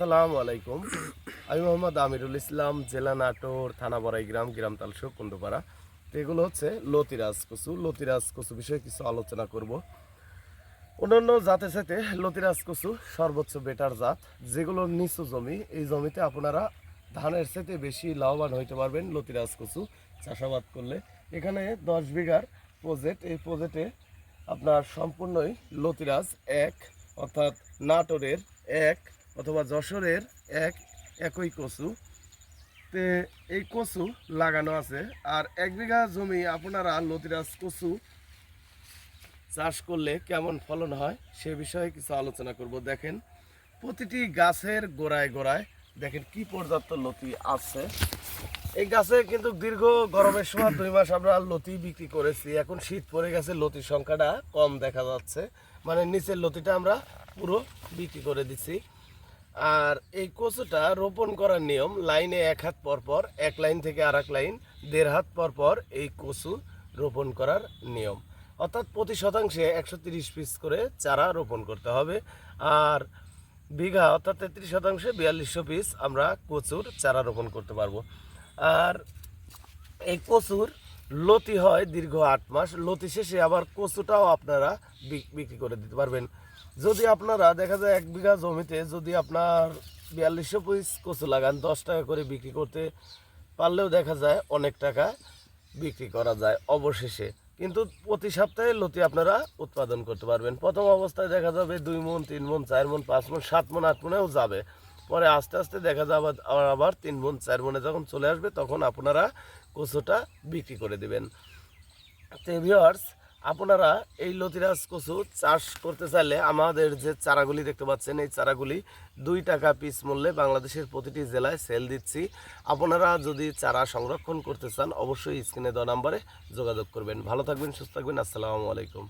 আসসালামু আলাইকুম। আমি মোহাম্মদ আমিরুল ইসলাম, জেলা নাটোর, থানা বড়াইগ্রাম, গ্রাম তালশো, কুন্ডুপাড়া। তো এগুলো হচ্ছে লতিরাজ কচু। লতিরাজ কচু বিষয়ে কিছু আলোচনা করব। অন্যান্য জাতের সাথে লতিরাজ কচু সর্বোচ্চ বেটার জাত, যেগুলো নিচু জমি, এই জমিতে আপনারা ধানের সাথে বেশি লাভবান হইতে পারবেন লতিরাজ কচু চাষাবাদ করলে। এখানে 10 বিঘার প্রজেক্ট, এই প্রজেক্টে আপনার সম্পূর্ণই লতিরাজ এক, অর্থাৎ নাটোরের এক অথবা যশোরের একই কচু। তে এই কচু লাগানো আছে। আর 1 বিঘা জমি আপনারা লতিরাজ কচু চাষ করলে কেমন ফলন হয় সে বিষয়ে কিছু আলোচনা করব। দেখেন, প্রতিটি গাছের গোড়ায় গোড়ায় দেখেন কি পর্যাপ্ত লতি আছে। এই গাছে কিন্তু দীর্ঘ গরমের সময় 2 মাস আমরা লতি বিক্রি করেছি। এখন শীত পড়ে গেছে, লতির সংখ্যাটা কম দেখা যাচ্ছে, মানে নিচের লতিটা আমরা পুরো বিক্রি করে দিচ্ছি। আর এই কচুটা রোপণ করার নিয়ম, লাইনে 1 হাত পর পর, এক লাইন থেকে আর এক লাইন 1.5 হাত পর পর এই কচু রোপণ করার নিয়ম। অর্থাৎ প্রতি শতাংশে 130 পিস করে চারা রোপণ করতে হবে। আর বিঘা অর্থাৎ 33 শতাংশে 4200 পিস আমরা কচুর চারা রোপণ করতে পারবো। আর এই কচুর লতি হয় দীর্ঘ 8 মাস। লতি শেষে আবার কচুটাও আপনারা বিক্রি করে দিতে পারবেন। যদি আপনারা দেখা যায় 1 বিঘা জমিতে যদি আপনার 4200 পিস কচু লাগান, 10 টাকা করে বিক্রি করতে পারলেও দেখা যায় অনেক টাকা বিক্রি করা যায় অবশেষে। কিন্তু প্রতি সপ্তাহে লতি আপনারা উৎপাদন করতে পারবেন। প্রথম অবস্থায় দেখা যাবে 2 মণ, 3 মণ, 4 মণ, 5 মণ, 7 মণ, 8 মণেও যাবে। পরে আস্তে আস্তে দেখা যাবে আবার 3 মণ, 4 মণে যখন চলে আসবে তখন আপনারা কচুটা বিক্রি করে দেবেন। তো ভিউয়ার্স, আপনারা এই লতিরাজ কচু চাষ করতে চাইলে আমাদের যে চারাগুলি দেখতে পাচ্ছেন, এই চারাগুলি 2 টাকা পিস মূল্যে বাংলাদেশের প্রতিটি জেলায় সেল দিচ্ছি। আপনারা যদি চারা সংরক্ষণ করতে চান অবশ্যই স্ক্রিনে দেওয়া নাম্বারে যোগাযোগ করবেন। ভালো থাকবেন, সুস্থ থাকবেন। আসসালামু আলাইকুম।